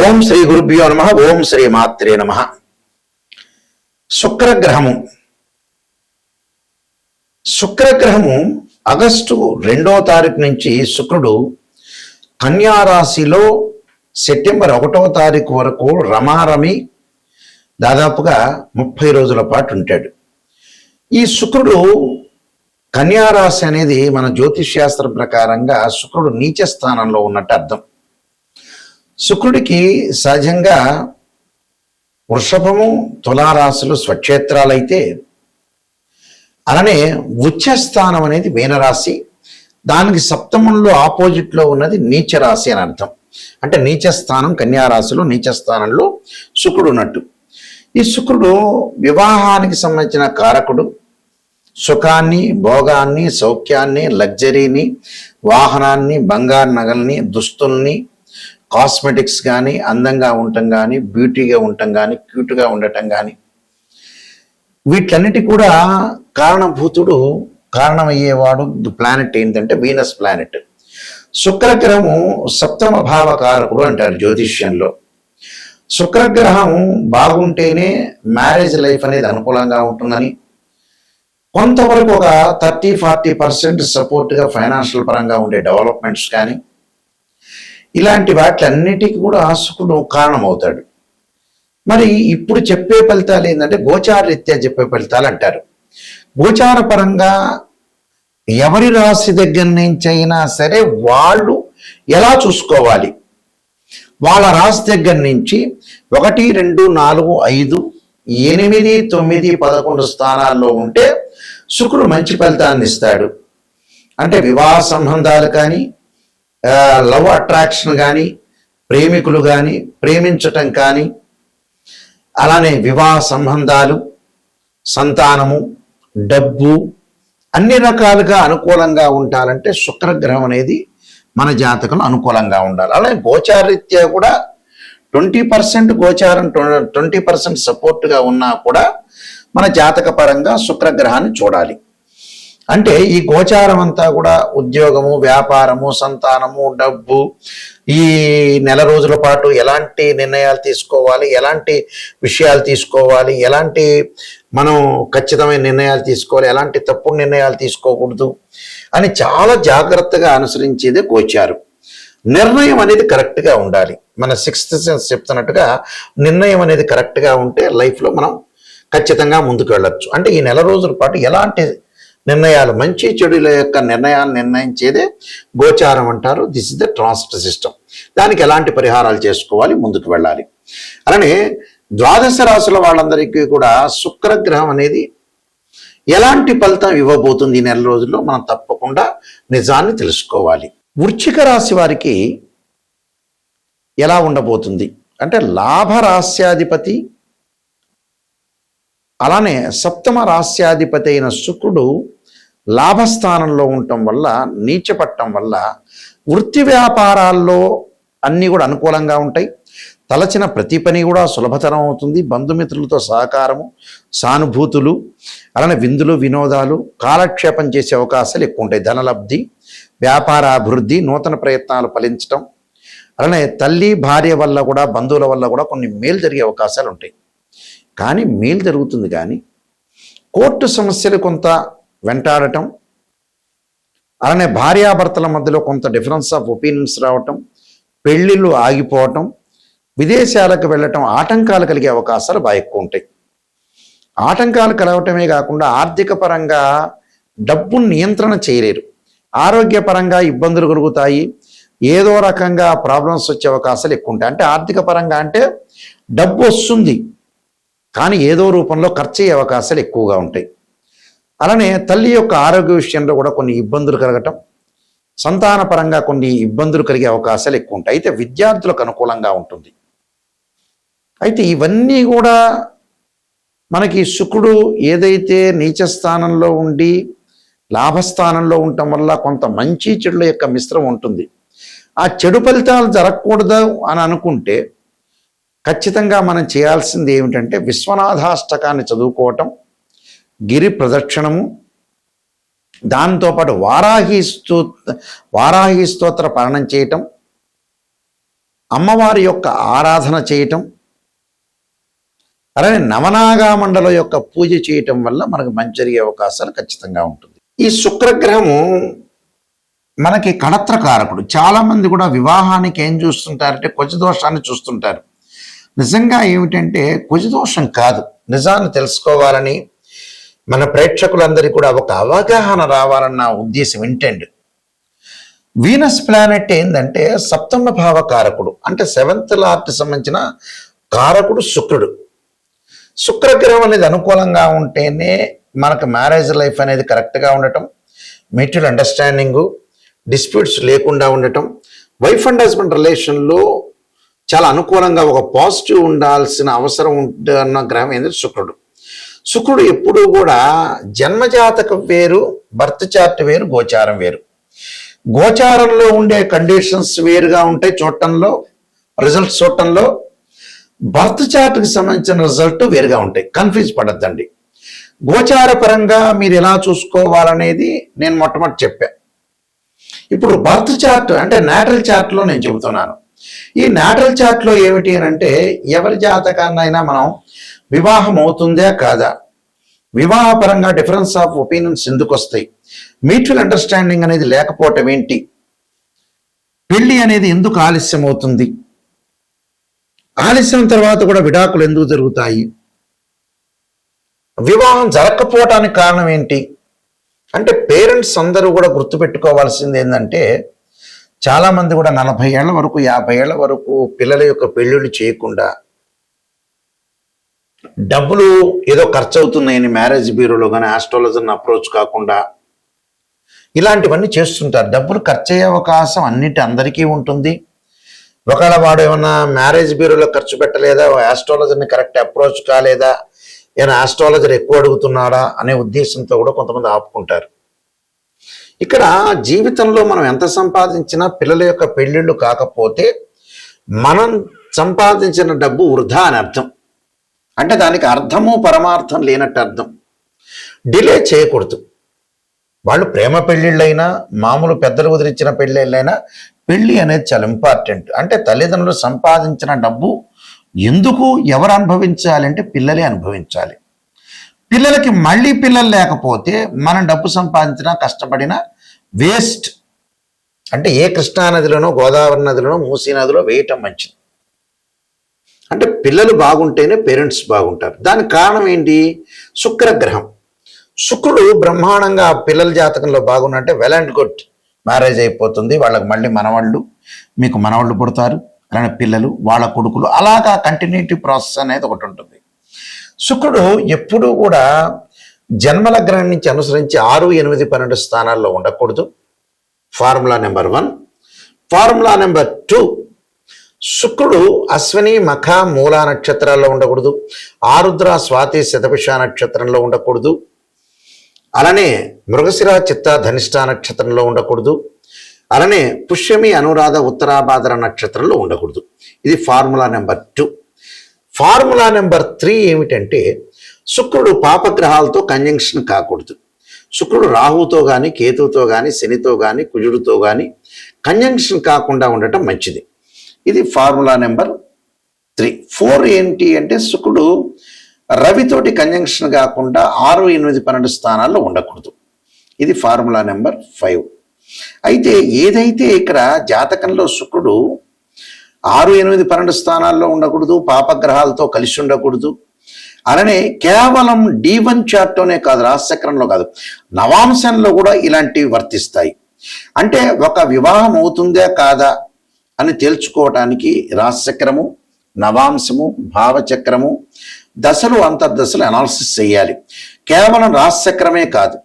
ఓం శ్రీ గురుభ్యో నమః. ఓం శ్రీ మాత్రే నమః. శుక్రగ్రహము ఆగస్టు 2వ తారీఖు నుంచి శుక్రుడు కన్యా రాశిలో సెప్టెంబర్ 1వ తారీఖు వరకు రమారమి దాదాపుగా 30 రోజుల పాటు ఉంటాడు. ఈ శుక్రుడు కన్యా రాశి అనేది మన జ్యోతిష్ శాస్త్రం ప్రకారంగా శుక్రుడు నీచ స్థానంలో ఉన్నట్టు అర్థం. శుక్రుడికి సహజంగా వృషభము తులారాశులు స్వక్షేత్రాలైతే, అలానే ఉచ్చ స్థానం అనేది మీనరాశి, దానికి సప్తమంలో ఆపోజిట్లో ఉన్నది నీచ రాశి అని అర్థం. అంటే నీచ స్థానం కన్యారాశిలో నీచ స్థానంలో శుక్రుడు ఉన్నట్టు. ఈ శుక్రుడు వివాహానికి సంబంధించిన కారకుడు. సుఖాన్ని, భోగాన్ని, సౌఖ్యాన్ని, లగ్జరీని, వాహనాన్ని, బంగారు నగల్ని, దుస్తుల్ని, కాస్మెటిక్స్ కానీ, అందంగా ఉండటం కానీ, బ్యూటీగా ఉండటం కానీ, క్యూట్గా ఉండటం కానీ, వీటన్నిటి కూడా కారణమయ్యేవాడు ప్లానెట్ ఏంటంటే వీనస్ ప్లానెట్. శుక్రగ్రహము సప్తమ భావకారకుడు అంటారు జ్యోతిష్యంలో. శుక్రగ్రహం బాగుంటేనే మ్యారేజ్ లైఫ్ అనేది అనుకూలంగా ఉంటుందని, కొంతవరకు ఒక 30-40% సపోర్ట్గా ఫైనాన్షియల్ పరంగా ఉండే డెవలప్మెంట్స్ కానీ, ఇలాంటి వాటిలన్నిటికీ కూడా శుక్రుడు కారణమవుతాడు. మరి ఇప్పుడు చెప్పే ఫలితాలు ఏంటంటే గోచార రీత్యా చెప్పే ఫలితాలు అంటారు. గోచార పరంగా ఎవరి రాశి దగ్గర నుంచి అయినా సరే వాళ్ళు ఎలా చూసుకోవాలి, వాళ్ళ రాశి దగ్గర నుంచి 1, 2, 4, 5, 8, 9, 11 స్థానాల్లో ఉంటే శుక్రుడు మంచి ఫలితాన్ని ఇస్తాడు. అంటే వివాహ సంబంధాలు కానీ, లవ్ అట్రాక్షన్ కానీ, ప్రేమికులు కానీ, ప్రేమించటం కానీ, అలానే వివాహ సంబంధాలు, సంతానము, డబ్బు అన్ని రకాలుగా అనుకూలంగా ఉండాలంటే శుక్రగ్రహం అనేది మన జాతకంలో అనుకూలంగా ఉండాలి. అలాగే గోచారరీత్యా కూడా 20% గోచారం 20% సపోర్ట్గా ఉన్నా కూడా మన జాతక పరంగా శుక్రగ్రహాన్ని చూడాలి. అంటే ఈ గోచారం అంతా కూడా ఉద్యోగము, వ్యాపారము, సంతానము, డబ్బు, ఈ నెల రోజుల పాటు ఎలాంటి నిర్ణయాలు తీసుకోవాలి, ఎలాంటి విషయాలు తీసుకోవాలి, ఎలాంటి మనం ఖచ్చితమైన నిర్ణయాలు తీసుకోవాలి, ఎలాంటి తప్పుడు నిర్ణయాలు తీసుకోకూడదు అని చాలా జాగ్రత్తగా అనుసరించేదే గోచారం. నిర్ణయం అనేది కరెక్ట్గా ఉండాలి. మన 6th సెన్స్ చెప్తున్నట్టుగా నిర్ణయం అనేది కరెక్ట్గా ఉంటే లైఫ్లో మనం ఖచ్చితంగా ముందుకు వెళ్ళొచ్చు. అంటే ఈ నెల రోజుల పాటు ఎలాంటి నిర్ణయాలు, మంచి చెడుల యొక్క నిర్ణయాలు నిర్ణయించేదే గోచారం అంటారు. This is the transit system. దానికి ఎలాంటి పరిహారాలు చేసుకోవాలి, ముందుకు వెళ్ళాలి. అలానే ద్వాదశ రాశుల వాళ్ళందరికీ కూడా శుక్రగ్రహం అనేది ఎలాంటి ఫలితం ఇవ్వబోతుంది ఈ నెల రోజుల్లో మనం తప్పకుండా నిజాన్ని తెలుసుకోవాలి. వృశ్చిక రాశి వారికి ఎలా ఉండబోతుంది అంటే లాభరాస్యాధిపతి, అలానే సప్తమ రాస్యాధిపతి అయిన శుక్రుడు లాభస్థానంలో ఉండటం వల్ల, నీచపట్టం వల్ల వృత్తి వ్యాపారాల్లో అన్నీ కూడా అనుకూలంగా ఉంటాయి. తలచిన ప్రతి పని కూడా సులభతరం అవుతుంది. బంధుమిత్రులతో సహకారము, సానుభూతులు, అలానే విందులు, వినోదాలు, కాలక్షేపం చేసే అవకాశాలు ఎక్కువ ఉంటాయి. ధనలబ్ధి, వ్యాపార అభివృద్ధి, నూతన ప్రయత్నాలు ఫలించటం, అలానే తల్లి, భార్య వల్ల కూడా, బంధువుల వల్ల కూడా కొన్ని మేలు జరిగే అవకాశాలు ఉంటాయి. కానీ మేలు జరుగుతుంది, కానీ కోర్టు సమస్యలు కొంత వెంటాడటం, అలానే భార్యాభర్తల మధ్యలో కొంత డిఫరెన్స్ ఆఫ్ ఒపీనియన్స్ రావటం, పెళ్ళిళ్ళు ఆగిపోవటం, విదేశాలకు వెళ్ళటం, ఆటంకాలు కలిగే అవకాశాలు బాగా ఎక్కువ ఉంటాయి. ఆటంకాలు కలగటమే కాకుండా ఆర్థిక పరంగా డబ్బును నియంత్రణ చేయలేరు. ఆరోగ్యపరంగా ఇబ్బందులు కలుగుతాయి. ఏదో రకంగా ప్రాబ్లమ్స్ వచ్చే అవకాశాలు ఎక్కువ ఉంటాయి. అంటే ఆర్థిక పరంగా అంటే డబ్బు వస్తుంది, కానీ ఏదో రూపంలో ఖర్చు అయ్యే అవకాశాలు ఎక్కువగా ఉంటాయి. అలానే తల్లి యొక్క ఆరోగ్య విషయంలో కూడా కొన్ని ఇబ్బందులు కలగటం, సంతాన పరంగా కొన్ని ఇబ్బందులు కలిగే అవకాశాలు ఎక్కువ ఉంటాయి. అయితే విద్యార్థులకు అనుకూలంగా ఉంటుంది. అయితే ఇవన్నీ కూడా మనకి శుక్రుడు ఏదైతే నీచ స్థానంలో ఉండి లాభస్థానంలో ఉండటం వల్ల కొంత మంచి చెడుల యొక్క మిశ్రమం ఉంటుంది. ఆ చెడు ఫలితాలు జరగకూడదు అని అనుకుంటే ఖచ్చితంగా మనం చేయాల్సింది ఏమిటంటే విశ్వనాథాష్టకాన్ని చదువుకోవటం, గిరి ప్రదక్షిణము, దాంతోపాటు వారాహి స్తోత్ర పఠనం చేయటం, అమ్మవారి యొక్క ఆరాధన చేయటం, అలానే నవనాగా మండలం యొక్క పూజ చేయటం వల్ల మనకు మంచి జరిగే అవకాశాలు ఖచ్చితంగా ఉంటుంది. ఈ శుక్రగ్రహము మనకి కళత్రకారకుడు. చాలా మంది కూడా వివాహానికి ఏం చూస్తుంటారంటే కుజదోషాన్ని చూస్తుంటారు. నిజంగా ఏమిటంటే కుజదోషం కాదు. నిజాన్ని తెలుసుకోవాలని మన ప్రేక్షకులందరికీ కూడా ఒక అవగాహన రావాలన్న ఉద్దేశం ఏంటండి. వీనస్ ప్లానెట్ ఏంటంటే సప్తమ భావ కారకుడు, అంటే సెవెంత్ లార్డ్ సంబంధించిన కారకుడు శుక్రుడు. శుక్రగ్రహం అనేది అనుకూలంగా ఉంటేనే మనకు మ్యారేజ్ లైఫ్ అనేది కరెక్ట్గా ఉండటం, మ్యూచువల్ అండర్స్టాండింగు, డిస్ప్యూట్స్ లేకుండా ఉండటం, వైఫ్ అండ్ హస్బెండ్ రిలేషన్లో చాలా అనుకూలంగా ఒక పాజిటివ్ ఉండాల్సిన అవసరం ఉంటున్న గ్రహం ఏంటంటే శుక్రుడు. శుక్రుడు ఎప్పుడూ కూడా జన్మజాతకం వేరు, బర్త్ చార్ట్ వేరు, గోచారం వేరు. గోచారంలో ఉండే కండిషన్స్ వేరుగా ఉంటాయి చూడటంలో, రిజల్ట్స్ చూడటంలో. బర్త్ చార్ట్కి సంబంధించిన రిజల్ట్ వేరుగా ఉంటాయి. కన్ఫ్యూజ్ పడద్దండి. గోచార పరంగా మీరు ఎలా చూసుకోవాలనేది నేను మొట్టమొదటి చెప్పా. ఇప్పుడు బర్త్ చార్ట్ అంటే నాటల్ చార్ట్లో నేను చెబుతున్నాను. ఈ నాటల్ చార్ట్లో ఏమిటి అని అంటే ఎవరి జాతకాన్నైనా మనం వివాహం అవుతుందా కాదా, వివాహపరంగా డిఫరెన్స్ ఆఫ్ ఒపీనియన్స్ ఎందుకు వస్తాయి, మ్యూచువల్ అండర్స్టాండింగ్ అనేది లేకపోవటం ఏంటి, పెళ్లి అనేది ఎందుకు ఆలస్యం అవుతుంది, ఆలస్యం తర్వాత కూడా విడాకులు ఎందుకు జరుగుతాయి, వివాహం జరగకపోవటానికి కారణం ఏంటి అంటే పేరెంట్స్ అందరూ కూడా గుర్తుపెట్టుకోవాల్సింది ఏంటంటే చాలామంది కూడా 40 ఏళ్ల వరకు 50 ఏళ్ల వరకు పిల్లల యొక్క పెళ్ళిళ్ళు చేయకుండా డబ్బులు ఏదో ఖర్చు అవుతున్నాయని మ్యారేజ్ బ్యూరోలో కానీ ఆస్ట్రాలజర్ని అప్రోచ్ కాకుండా ఇలాంటివన్నీ చేస్తుంటారు. డబ్బులు ఖర్చు అయ్యే అవకాశం అందరికీ ఉంటుంది. ఒకవేళ వాడు ఏమన్నా మ్యారేజ్ బ్యూరోలో ఖర్చు పెట్టలేదా, ఆస్ట్రాలజర్ని కరెక్ట్ అప్రోచ్ కాలేదా, ఏమైనా ఆస్ట్రాలజర్ ఎక్కువ అడుగుతున్నాడా అనే ఉద్దేశంతో కూడా కొంతమంది ఆపుకుంటారు. ఇక్కడ జీవితంలో మనం ఎంత సంపాదించినా పిల్లల యొక్క పెళ్ళిళ్ళు కాకపోతే మనం సంపాదించిన డబ్బు వృధా అని అర్థం. అంటే దానికి అర్థము పరమార్థం లేనట్టు అర్థం. డిలే చేయకూడదు. వాళ్ళు ప్రేమ పెళ్ళిళ్ళైనా మామూలు పెద్దలు కుదిరించిన పెళ్ళిళ్ళైనా పెళ్ళి అనేది చాలా ఇంపార్టెంట్. అంటే తల్లిదండ్రులు సంపాదించిన డబ్బు ఎందుకు ఎవరు అనుభవించాలి అంటే పిల్లలే అనుభవించాలి. పిల్లలకి మళ్ళీ పిల్లలు లేకపోతే మనం డబ్బు సంపాదించినా కష్టపడినా వేస్ట్. అంటే ఏ కృష్ణా నదిలోనో గోదావరి నదిలోనో మూసీ నదిలో వేయటం మంచిది. అంటే పిల్లలు బాగుంటేనే పేరెంట్స్ బాగుంటారు. దానికి కారణం ఏంటి? శుక్రగ్రహం. శుక్రుడు బ్రహ్మాండంగా పిల్లల జాతకంలో బాగున్నట్టే వెల్ అండ్ గుడ్, మ్యారేజ్ అయిపోతుంది, వాళ్ళకి మళ్ళీ మనవాళ్ళు, మీకు మనవాళ్ళు పుడతారు, అలానే పిల్లలు, వాళ్ళ కొడుకులు, అలాగా కంటిన్యూటీ ప్రాసెస్ అనేది ఒకటి ఉంటుంది. శుక్రుడు ఎప్పుడూ కూడా జన్మలగ్నం నుంచి అనుసరించి 6, 8, 12 స్థానాల్లో ఉండకూడదు. Formula number 1. ఫార్ములా నెంబర్ 2, శుక్రుడు అశ్విని మఖ మూలా నక్షత్రాల్లో ఉండకూడదు, ఆరుద్ర స్వాతి శతభిష నక్షత్రంలో ఉండకూడదు, అలానే మృగశిర చిత్త ధనిష్ట నక్షత్రంలో ఉండకూడదు, అలానే పుష్యమి అనురాధ ఉత్తరాభాద్ర నక్షత్రంలో ఉండకూడదు. ఇది ఫార్ములా నెంబర్ 2. ఫార్ములా నెంబర్ 3 ఏమిటంటే శుక్రుడు పాపగ్రహాలతో కంజంక్షన్ కాకూడదు. శుక్రుడు రాహుతో కానీ కేతువుతో కానీ శనితో కానీ కుజుడితో కానీ కంజంక్షన్ కాకుండా ఉండటం మంచిది. ఇది ఫార్ములా నెంబర్ 3. 4 ఏంటి అంటే శుక్రుడు రవితోటి కంజంక్షన్ కాకుండా 6, 8, 12 స్థానాల్లో ఉండకూడదు. ఇది ఫార్ములా నెంబర్ 5. అయితే ఏదైతే ఇక్కడ జాతకంలో శుక్రుడు 6, 8, 12 స్థానాల్లో ఉండకూడదు, పాపగ్రహాలతో కలిసి ఉండకూడదు, అలానే కేవలం D1 చార్ట్లోనే కాదు, రాశిచక్రంలో కాదు, నవాంశంలో కూడా ఇలాంటివి వర్తిస్తాయి. అంటే ఒక వివాహం అవుతుందా కాదా అని తేల్చుకోవటానికి రాశిచక్రము, నవాంశము, భావచక్రము, దశలు, అంతర్దశలు అనాలిసిస్ చేయాలి. కేవలం రాశిచక్రమే కాదు.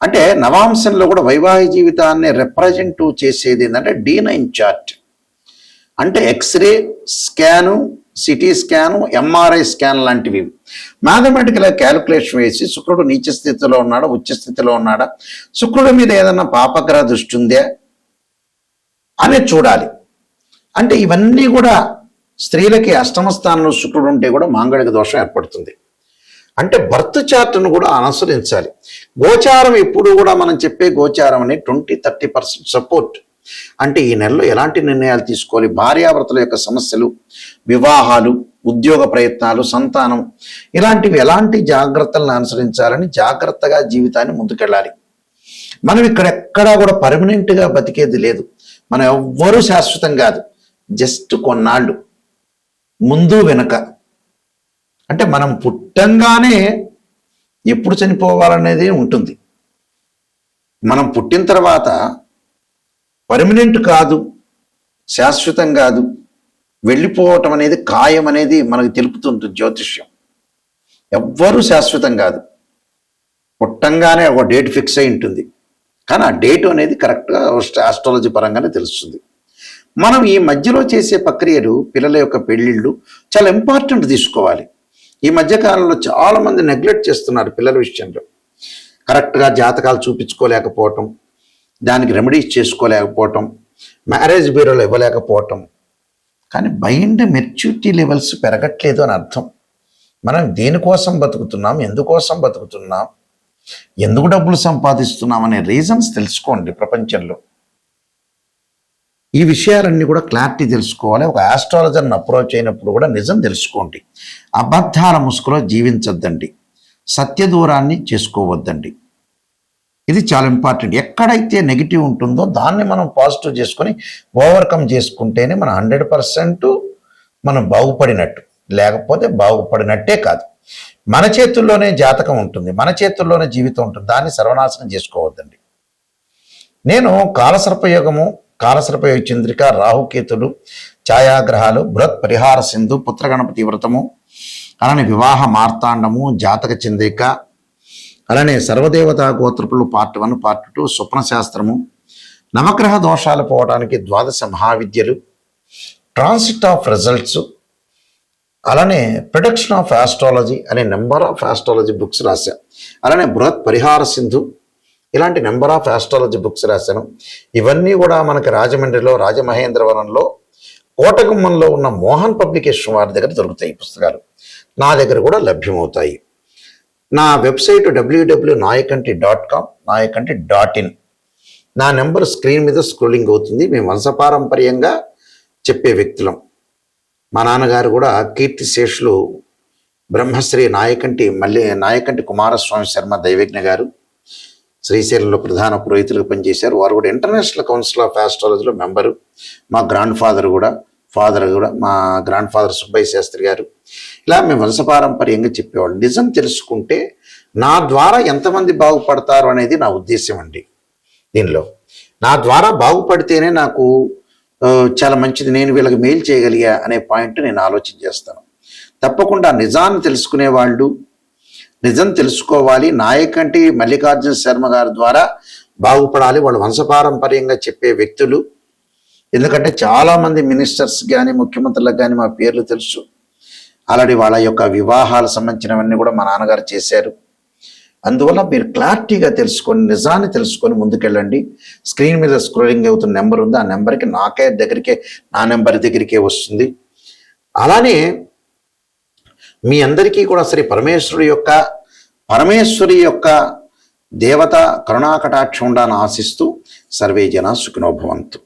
అంటే నవాంశంలో కూడా వైవాహిక జీవితాన్ని రిప్రజెంట్ చేసేది ఏంటంటే D9 చార్ట్. అంటే x ray scan, CT scan, MRI scan లాంటివి మ్యాథమెటికల్గా క్యాలిక్యులేషన్ వేసి శుక్రుడు నీచ స్థితిలో ఉన్నాడా, ఉచ్చ స్థితిలో ఉన్నాడా, శుక్రుడి మీద ఏదన్నా పాపగ్రహ దృష్టి ఉందే అనేది చూడాలి. అంటే ఇవన్నీ కూడా స్త్రీలకి అష్టమ స్థానంలో శుక్రుడు ఉంటే కూడా మాంగళిక దోషం ఏర్పడుతుంది. అంటే బర్త్ చార్ట్ను కూడా అనుసరించాలి. గోచారం ఎప్పుడు కూడా మనం చెప్పే గోచారం అనేది 20-30% సపోర్ట్. అంటే ఈ నెలలో ఎలాంటి నిర్ణయాలు తీసుకోవాలి, భార్యాభర్తల యొక్క సమస్యలు, వివాహాలు, ఉద్యోగ ప్రయత్నాలు, సంతానం, ఇలాంటివి ఎలాంటి జాగ్రత్తలను అనుసరించాలని జాగ్రత్తగా జీవితాన్ని ముందుకెళ్ళాలి. మనం ఇక్కడెక్కడా కూడా పర్మనెంట్గా బతికేది లేదు. మనం ఎవ్వరూ శాశ్వతం కాదు, జస్ట్ కొన్నాళ్ళు ముందు వెనక. అంటే మనం పుట్టంగానే ఎప్పుడు చనిపోవాలనేది ఉంటుంది. మనం పుట్టిన తర్వాత పర్మనెంట్ కాదు, శాశ్వతం కాదు, వెళ్ళిపోవటం అనేది ఖాయం అనేది మనకు తెలుపుతుంటుంది జ్యోతిష్యం. ఎవ్వరూ శాశ్వతం కాదు. పుట్టంగానే ఒక డేట్ ఫిక్స్ అయి ఉంటుంది, కానీ ఆ డేట్ అనేది కరెక్ట్గా ఆస్ట్రాలజీ పరంగానే తెలుస్తుంది. మనం ఈ మధ్యలో చేసే ప్రక్రియలు, పిల్లల యొక్క పెళ్ళిళ్ళు చాలా ఇంపార్టెంట్ తీసుకోవాలి. ఈ మధ్యకాలంలో చాలామంది నెగ్లెక్ట్ చేస్తున్నారు పిల్లల విషయంలో. కరెక్ట్గా జాతకాలు చూపించుకోలేకపోవటం, దానికి రెమెడీస్ చేసుకోలేకపోవటం, మ్యారేజ్ బ్యూరోలు ఇవ్వలేకపోవటం. కానీ మైండ్ మెచ్యూరిటీ లెవెల్స్ పెరగట్లేదు అని అర్థం. మనం దేనికోసం బతుకుతున్నాం, ఎందుకోసం బతుకుతున్నాం, ఎందుకు డబ్బులు సంపాదిస్తున్నాం అనే రీజన్స్ తెలుసుకోండి. ప్రపంచంలో ఈ విషయాలన్నీ కూడా క్లారిటీ తెలుసుకోవాలి. ఒక ఆస్ట్రాలజర్ని అప్రోచ్ అయినప్పుడు కూడా నిజం తెలుసుకోండి. అబద్ధాల ముసుగులో జీవించొద్దండి, సత్య దూరాన్ని చేసుకోవద్దండి. ఇది చాలా ఇంపార్టెంట్. ఎక్కడైతే నెగిటివ్ ఉంటుందో దాన్ని మనం పాజిటివ్ చేసుకొని ఓవర్కమ్ చేసుకుంటేనే మనం 100% మనం బాగుపడినట్టు, లేకపోతే బాగుపడినట్టే కాదు. మన చేతుల్లోనే జాతకం ఉంటుంది, మన చేతుల్లోనే జీవితం ఉంటుంది, దాన్ని సర్వనాశనం చేసుకోవద్దండి. నేను కాలసర్పయోగము, కాలసర్పయోగ చంద్రిక, రాహుకేతులు, ఛాయాగ్రహాలు, బృహత్ పరిహార సింధు, పుత్రగణపతి వ్రతము, అలానే వివాహ మార్తాండము, జాతక చంద్రిక, అలానే సర్వదేవతా గోత్రపులు పార్ట్ 1, పార్ట్ 2, స్వప్న శాస్త్రము, నవగ్రహ దోషాలు పోవడానికి 12 మహావిద్యలు, ట్రాన్సిట్ ఆఫ్ రిజల్ట్స్, అలానే ప్రొడక్షన్ ఆఫ్ ఆస్ట్రాలజీ అనే నెంబర్ ఆఫ్ ఆస్ట్రాలజీ బుక్స్ రాశాను. అలానే బృహత్ పరిహార సింధు, ఇలాంటి నెంబర్ ఆఫ్ ఆస్ట్రాలజీ బుక్స్ రాశాను. ఇవన్నీ కూడా మనకి రాజమండ్రిలో, రాజమహేంద్రవరంలో, కోటగుమ్మంలో ఉన్న మోహన్ పబ్లికేషన్ వారి దగ్గర దొరుకుతాయి ఈ పుస్తకాలు. నా దగ్గర కూడా లభ్యమవుతాయి. నా వెబ్సైట్ www.nayakanti.com, nayakanti.in. నా నెంబర్ స్క్రీన్ మీద స్క్రోలింగ్ అవుతుంది. మేము వంశపారంపర్యంగా చెప్పే వ్యక్తులం. మా నాన్నగారు కూడా కీర్తిశేషులు బ్రహ్మశ్రీ నాయకంటి కుమారస్వామి శర్మ దైవజ్ఞ గారు శ్రీశైలంలో ప్రధాన పురోహితులుగా పనిచేశారు. వారు కూడా ఇంటర్నేషనల్ కౌన్సిల్ ఆఫ్ ఆస్ట్రాలజీలో మెంబరు. మా ఫాదర్ కూడా మా గ్రాండ్ ఫాదర్ సుబ్బయ్య శాస్త్రి గారు. ఇలా మేము వంశపారంపర్యంగా చెప్పేవాళ్ళు. నిజం తెలుసుకుంటే నా ద్వారా ఎంతమంది బాగుపడతారు అనేది నా ఉద్దేశం అండి. దీనిలో నా ద్వారా బాగుపడితేనే నాకు చాలా మంచిది, నేను వీళ్ళకి మెయిల్ చేయగలిగా అనే పాయింట్ నేను ఆలోచన చేస్తాను. తప్పకుండా నిజాన్ని తెలుసుకునే వాళ్ళు, నిజం తెలుసుకోవాలి. నాయకంటి మల్లికార్జున శర్మ గారి ద్వారా బాగుపడాలి. వాళ్ళు వంశపారంపర్యంగా చెప్పే వ్యక్తులు. ఎందుకంటే చాలామంది మినిస్టర్స్ కానీ, ముఖ్యమంత్రులకు కానీ మా పేర్లు తెలుసు. ఆల్రెడీ వాళ్ళ యొక్క వివాహాలకు సంబంధించినవన్నీ కూడా మా నాన్నగారు చేశారు. అందువల్ల మీరు క్లారిటీగా తెలుసుకొని, నిజాన్ని తెలుసుకొని ముందుకెళ్ళండి. స్క్రీన్ మీద స్క్రోలింగ్ అవుతున్న నెంబర్ ఉంది, ఆ నెంబర్కి నా నెంబర్ దగ్గరికే వస్తుంది. అలానే మీ అందరికీ కూడా శ్రీ పరమేశ్వరి యొక్క దేవత కరుణాకటాక్షం ఉండాలని ఆశిస్తూ సర్వే జన సుఖినో భవంతు.